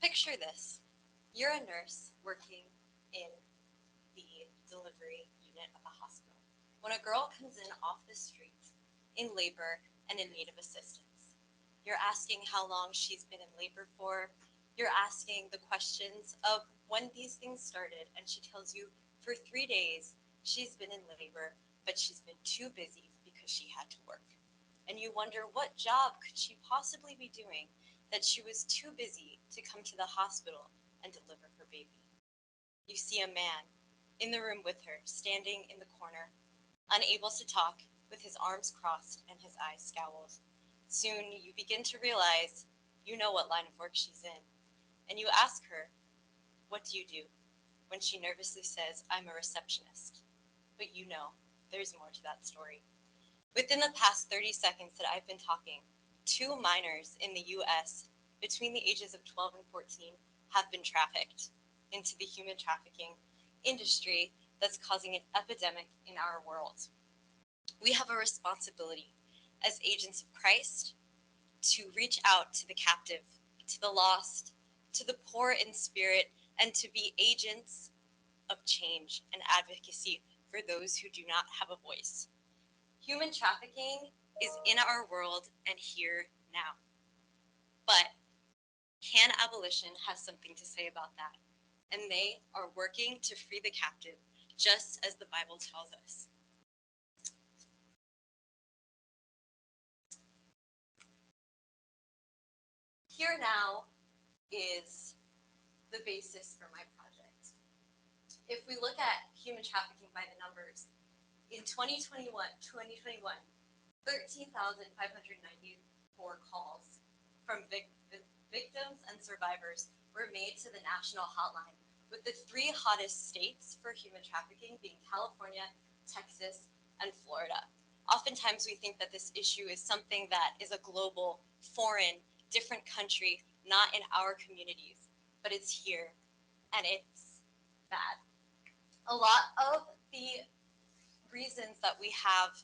Picture this. You're a nurse working in the delivery unit of a hospital when a girl comes in off the street in labor and in need of assistance. You're asking how long she's been in labor for. You're asking the questions of when these things started, and she tells you for 3 days she's been in labor, but she's been too busy because she had to work. And you wonder, what job could she possibly be doing that she was too busy to come to the hospital and deliver her baby? You see a man in the room with her, standing in the corner, unable to talk, with his arms crossed and his eyes scowled. Soon you begin to realize you know what line of work she's in, and you ask her, "What do you do?" when she nervously says, "I'm a receptionist." But you know, there's more to that story. Within the past 30 seconds that I've been talking, 2 minors in the US between the ages of 12 and 14 have been trafficked into the human trafficking industry that's causing an epidemic in our world. We have a responsibility as agents of Christ to reach out to the captive, to the lost, to the poor in spirit, and to be agents of change and advocacy for those who do not have a voice. Human trafficking is in our world and here now. But Can Abolition has something to say about that, and they are working to free the captive, just as the Bible tells us. Here now is the basis for my project. If we look at human trafficking by the numbers, in 2021, 13,594 calls from victims and survivors were made to the national hotline, with the 3 hottest states for human trafficking being California, Texas, and Florida. Oftentimes we think that this issue is something that is a global, foreign, different country, not in our communities, but it's here, and it's bad. A lot of the reasons that we have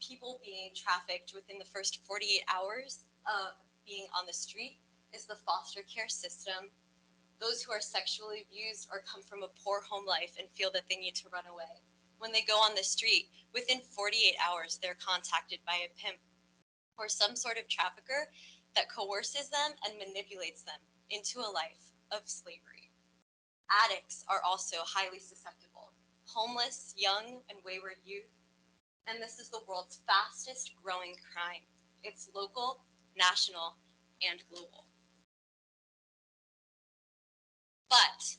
people being trafficked within the first 48 hours of being on the street is the foster care system, those who are sexually abused or come from a poor home life and feel that they need to run away. When they go on the street, within 48 hours, they're contacted by a pimp or some sort of trafficker that coerces them and manipulates them into a life of slavery. Addicts are also highly susceptible. Homeless, young, and wayward youth. And this is the world's fastest growing crime. It's local, national, and global. But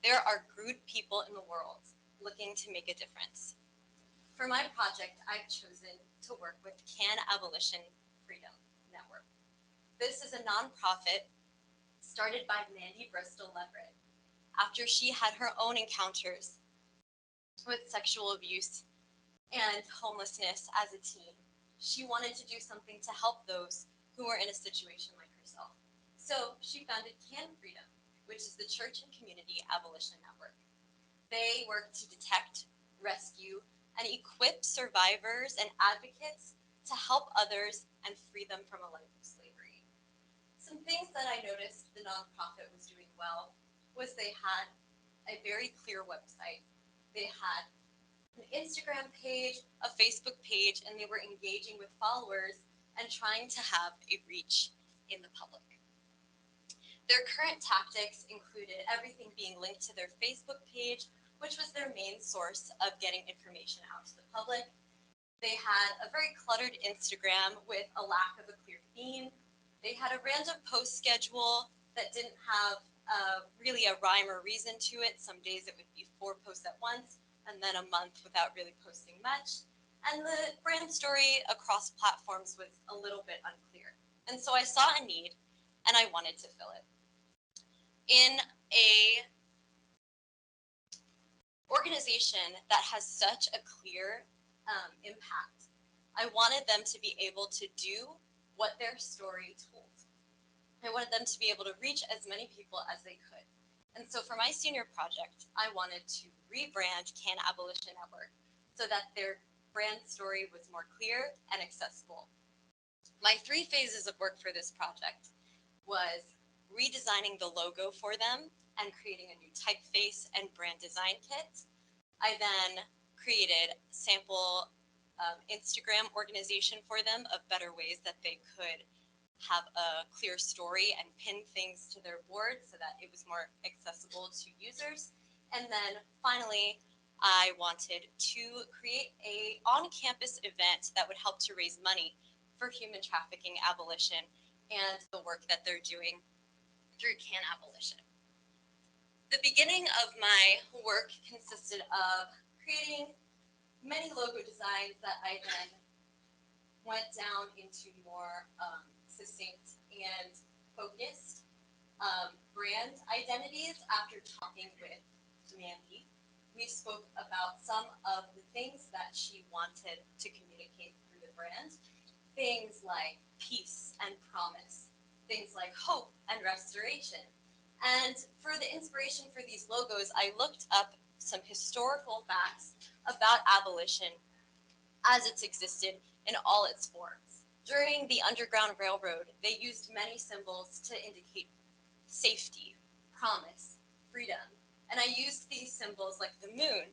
there are good people in the world looking to make a difference. For my project, I've chosen to work with Can Abolition Network. This is a nonprofit started by Mandy Bristol Leverett after she had her own encounters with sexual abuse and homelessness as a teen. She wanted to do something to help those who were in a situation like herself. So she founded Can Freedom, which is the Church and Community Abolition Network. They work to detect, rescue, and equip survivors and advocates to help others and free them from a life of slavery. Some things that I noticed the nonprofit was doing well was they had a very clear website. They had an Instagram page, a Facebook page, and they were engaging with followers and trying to have a reach in the public. Their current tactics included everything being linked to their Facebook page, which was their main source of getting information out to the public. They had a very cluttered Instagram with a lack of a clear theme. They had a random post schedule that didn't have really a rhyme or reason to it. Some days it would be 4 posts at once, and then a month without really posting much. And the brand story across platforms was a little bit unclear. And so I saw a need, and I wanted to fill it. In a organization that has such a clear impact, I wanted them to be able to do what their story told. I wanted them to be able to reach as many people as they could. And so for my senior project, I wanted to rebrand Can Abolition Network so that their brand story was more clear and accessible. My 3 phases of work for this project was redesigning the logo for them and creating a new typeface and brand design kit. I then created sample Instagram organization for them of better ways that they could have a clear story and pin things to their board so that it was more accessible to users. And then finally, I wanted to create a on-campus event that would help to raise money for human trafficking abolition and the work that they're doing through CAN abolition. The beginning of my work consisted of creating many logo designs that I then went down into more succinct and focused brand identities after talking with Mandy. We spoke about some of the things that she wanted to communicate through the brand, things like peace and promise, things like hope and restoration. And for the inspiration for these logos, I looked up some historical facts about abolition as it's existed in all its forms. During the Underground Railroad, they used many symbols to indicate safety, promise, freedom. And I used these symbols like the moon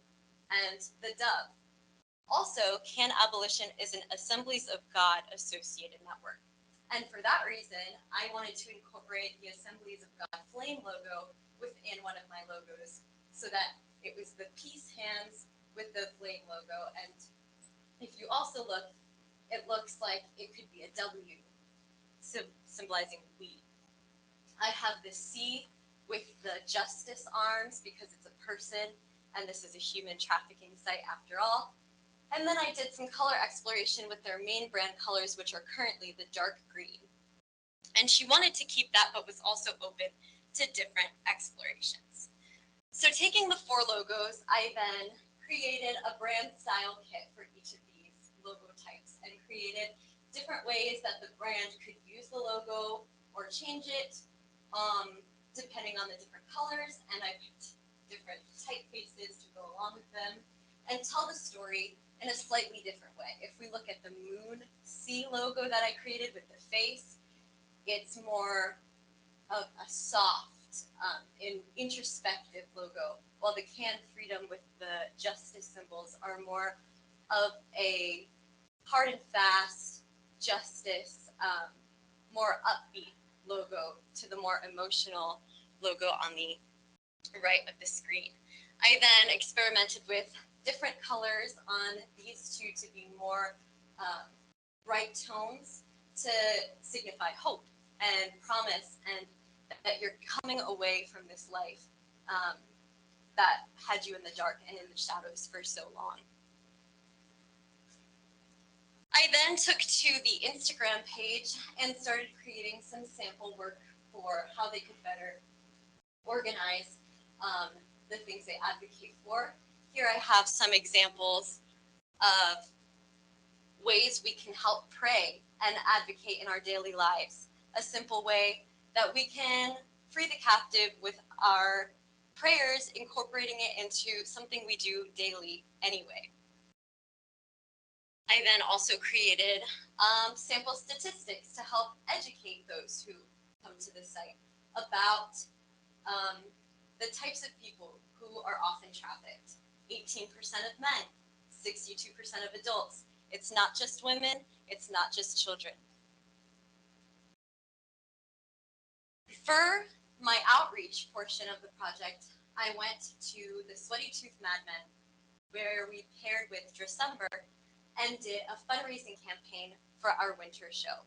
and the dove. Also, CAN Abolition is an Assemblies of God associated network. And for that reason, I wanted to incorporate the Assemblies of God flame logo within one of my logos so that it was the peace hands with the flame logo. And if you also look, it looks like it could be a W, symbolizing we. I have the C with the justice arms because it's a person, and this is a human trafficking site after all. And then I did some color exploration with their main brand colors, which are currently the dark green. And she wanted to keep that, but was also open to different explorations. So taking the 4 logos, I then created a brand style kit for each of these logo types and created different ways that the brand could use the logo or change it depending on the different colors. And I picked different typefaces to go along with them and tell the story in a slightly different way. If we look at the moon C logo that I created with the face, it's more of a soft, introspective logo, while the CAN freedom with the justice symbols are more of a hard and fast justice, more upbeat logo to the more emotional logo on the right of the screen. I then experimented with different colors on these 2 to be more bright tones to signify hope and promise, and that you're coming away from this life that had you in the dark and in the shadows for so long. I then took to the Instagram page and started creating some sample work for how they could better organize the things they advocate for. Here I have some examples of ways we can help pray and advocate in our daily lives. A simple way that we can free the captive with our prayers, incorporating it into something we do daily anyway. I then also created sample statistics to help educate those who come to the site about the types of people who are often trafficked. 18% of men, 62% of adults. It's not just women, it's not just children. For my outreach portion of the project, I went to the Sweaty Tooth Madmen, where we paired with December and did a fundraising campaign for our winter show.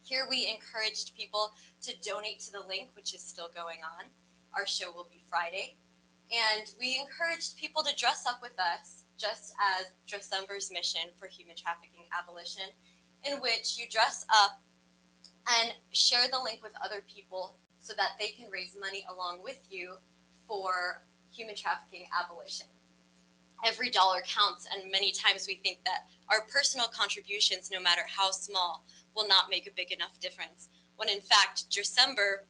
Here we encouraged people to donate to the link, which is still going on. Our show will be Friday. And we encouraged people to dress up with us, just as December's mission for human trafficking abolition, in which you dress up and share the link with other people so that they can raise money along with you for human trafficking abolition. Every dollar counts, and many times we think that our personal contributions, no matter how small, will not make a big enough difference, when in fact, December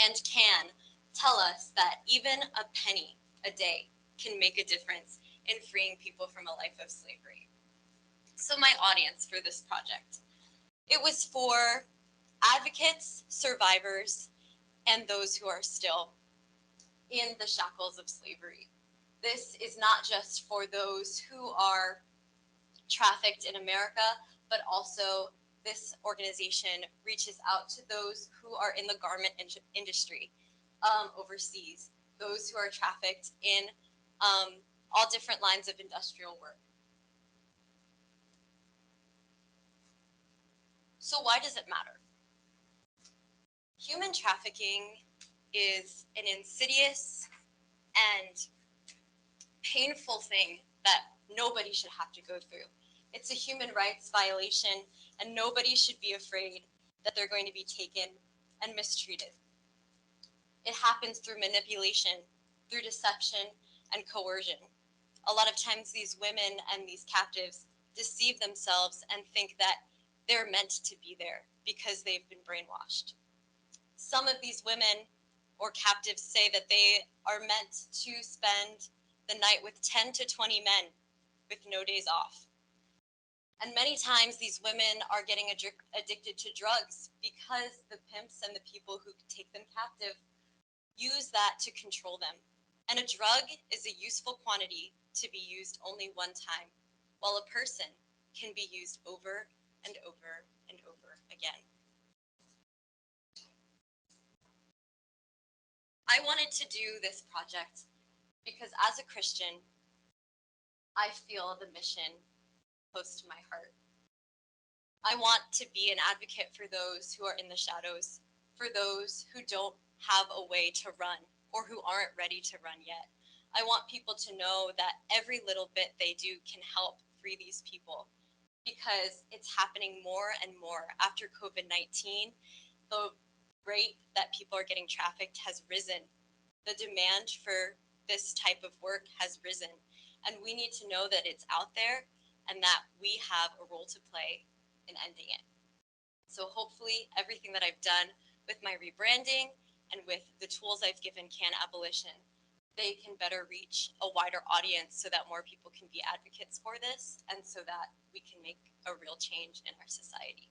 and CAN tell us that even a penny a day can make a difference in freeing people from a life of slavery. So my audience for this project, it was for advocates, survivors, and those who are still in the shackles of slavery. This is not just for those who are trafficked in America, but also this organization reaches out to those who are in the garment industry overseas, those who are trafficked in all different lines of industrial work. So why does it matter? Human trafficking is an insidious and painful thing that nobody should have to go through. It's a human rights violation, and nobody should be afraid that they're going to be taken and mistreated. It happens through manipulation, through deception, and coercion. A lot of times these women and these captives deceive themselves and think that they're meant to be there because they've been brainwashed. Some of these women or captives say that they are meant to spend the night with 10 to 20 men with no days off. And many times these women are getting addicted to drugs because the pimps and the people who take them captive use that to control them. And a drug is a useful quantity to be used only one time, while a person can be used over and over and over again. I wanted to do this project because as a Christian, I feel the mission close to my heart. I want to be an advocate for those who are in the shadows, for those who don't have a way to run or who aren't ready to run yet. I want people to know that every little bit they do can help free these people because it's happening more and more. After COVID-19, the rate that people are getting trafficked has risen. The demand for this type of work has risen. And we need to know that it's out there and that we have a role to play in ending it. So hopefully everything that I've done with my rebranding and with the tools I've given Can Abolition, they can better reach a wider audience so that more people can be advocates for this and so that we can make a real change in our society.